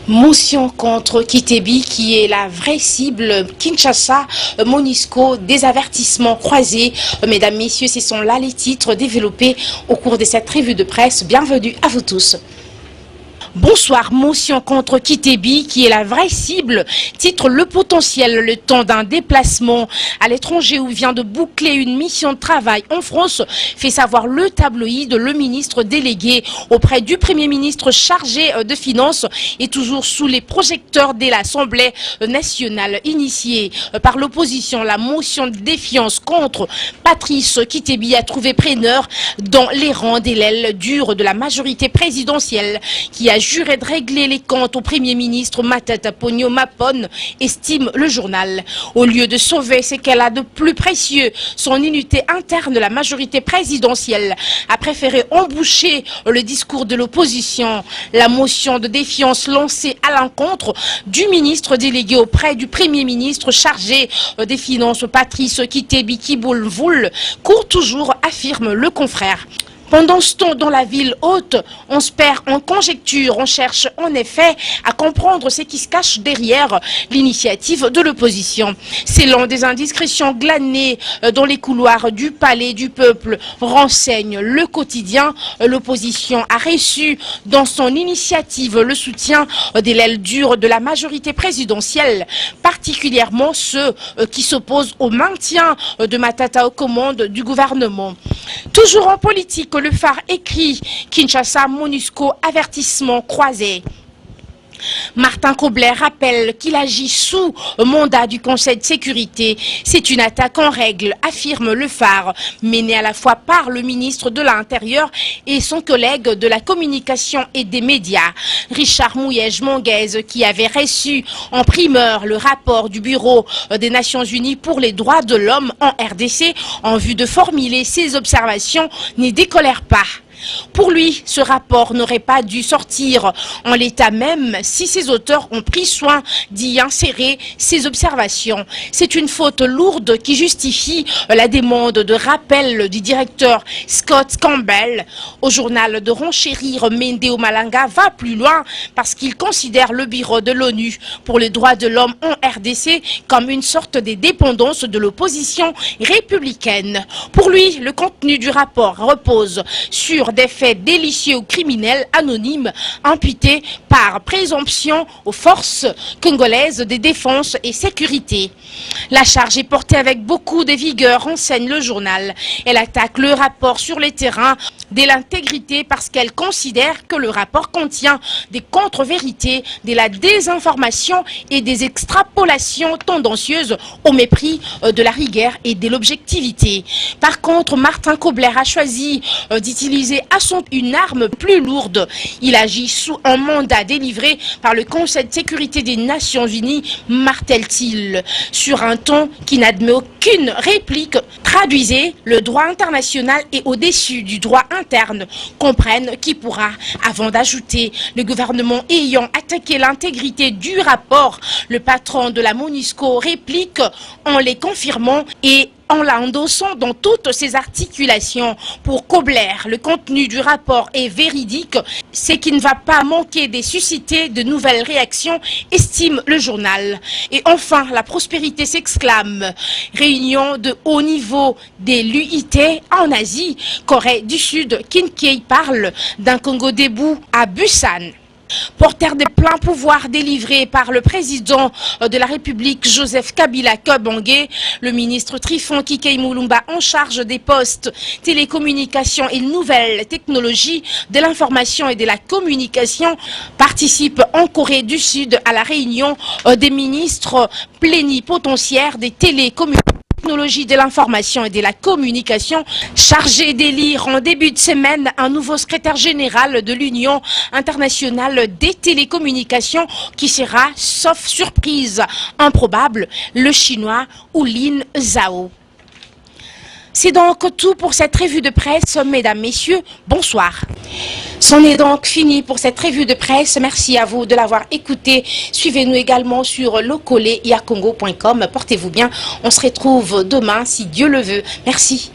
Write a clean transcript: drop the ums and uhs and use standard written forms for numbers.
Motion contre Kitebi, qui est la vraie cible. Kinshasa, Monisco, des avertissements croisés. Mesdames, messieurs, ce sont là les titres développés au cours de cette revue de presse. Bienvenue à vous tous. Bonsoir, motion contre Kitebi, qui est la vraie cible, titre le potentiel, le temps d'un déplacement à l'étranger où vient de boucler une mission de travail en France, fait savoir le tabloïd, le ministre délégué auprès du Premier ministre chargé de finances et toujours sous les projecteurs de l'Assemblée nationale initiée par l'opposition. La motion de défiance contre Patrice Kitebi a trouvé preneur dans les rangs de l'aile dure de la majorité présidentielle qui a juré de régler les comptes au Premier ministre Matata Ponyo Mapon, estime le journal. Au lieu de sauver ce qu'elle a de plus précieux, son unité interne, la majorité présidentielle a préféré emboucher le discours de l'opposition. La motion de défiance lancée à l'encontre du ministre délégué auprès du Premier ministre chargé des Finances, Patrice Kitebi Kiboulvoul, court toujours, affirme le confrère. Pendant ce temps, dans la ville haute, on se perd en conjecture, on cherche en effet à comprendre ce qui se cache derrière l'initiative de l'opposition. C'est l'un des indiscrétions glanées dans les couloirs du palais du peuple, renseigne le quotidien. L'opposition a reçu dans son initiative le soutien de l'aile dure de la majorité présidentielle, particulièrement ceux qui s'opposent au maintien de Matata aux commandes du gouvernement. Toujours en politique, le phare écrit Kinshasa, Monusco, avertissement croisé. Martin Kobler rappelle qu'il agit sous mandat du Conseil de sécurité. C'est une attaque en règle, affirme le phare, menée à la fois par le ministre de l'Intérieur et son collègue de la communication et des médias, Richard Mouyej-Monguez, qui avait reçu en primeur le rapport du Bureau des Nations Unies pour les droits de l'homme en RDC en vue de formuler ses observations, n'y décolère pas. Pour lui, ce rapport n'aurait pas dû sortir en l'état même si ses auteurs ont pris soin d'y insérer ses observations. C'est une faute lourde qui justifie la demande de rappel du directeur Scott Campbell. Au journal de renchérir, Mendeo Malanga va plus loin parce qu'il considère le bureau de l'ONU pour les droits de l'homme en RDC comme une sorte de dépendance de l'opposition républicaine. Pour lui, le contenu du rapport repose sur des faits délicieux ou criminels anonymes imputés par présomption aux forces congolaises de défense et sécurité. La charge est portée avec beaucoup de vigueur, enseigne le journal. Elle attaque le rapport sur les terrains de l'intégrité parce qu'elle considère que le rapport contient des contre-vérités, de la désinformation et des extrapolations tendancieuses au mépris de la rigueur et de l'objectivité. Par contre, Martin Kobler a choisi d'utiliser à son une arme plus lourde. Il agit sous un mandat délivré par le Conseil de sécurité des Nations Unies, martèle-t-il, sur un ton qui n'admet aucune réplique. Traduisez, le droit international est au-dessus du droit interne. Comprenne qui pourra, avant d'ajouter, le gouvernement ayant attaqué l'intégrité du rapport, le patron de la MONUSCO réplique en les confirmant et en l'endossant dans toutes ses articulations. Pour Kobler, le contenu du rapport est véridique, ce qui ne va pas manquer de susciter de nouvelles réactions, estime le journal. Et enfin, la prospérité s'exclame. Réunion de haut niveau des l'UIT en Asie, Corée du Sud, Kinkei parle d'un Congo debout à Busan. Porteur des pleins pouvoirs délivrés par le président de la République Joseph Kabila Kabange, le ministre Trifon Kikei Moulumba en charge des postes, télécommunications et nouvelles technologies de l'information et de la communication participe en Corée du Sud à la réunion des ministres plénipotentiaires des télécommunications technologies de l'information et de la communication, chargé d'élire en début de semaine un nouveau secrétaire général de l'Union internationale des télécommunications qui sera, sauf surprise improbable, le chinois Lin Zhao. C'est donc tout pour cette revue de presse, mesdames, messieurs, bonsoir. C'en est donc fini pour cette revue de presse. Merci à vous de l'avoir écouté. Suivez-nous également sur locoléyacongo.com. Portez-vous bien. On se retrouve demain si Dieu le veut. Merci.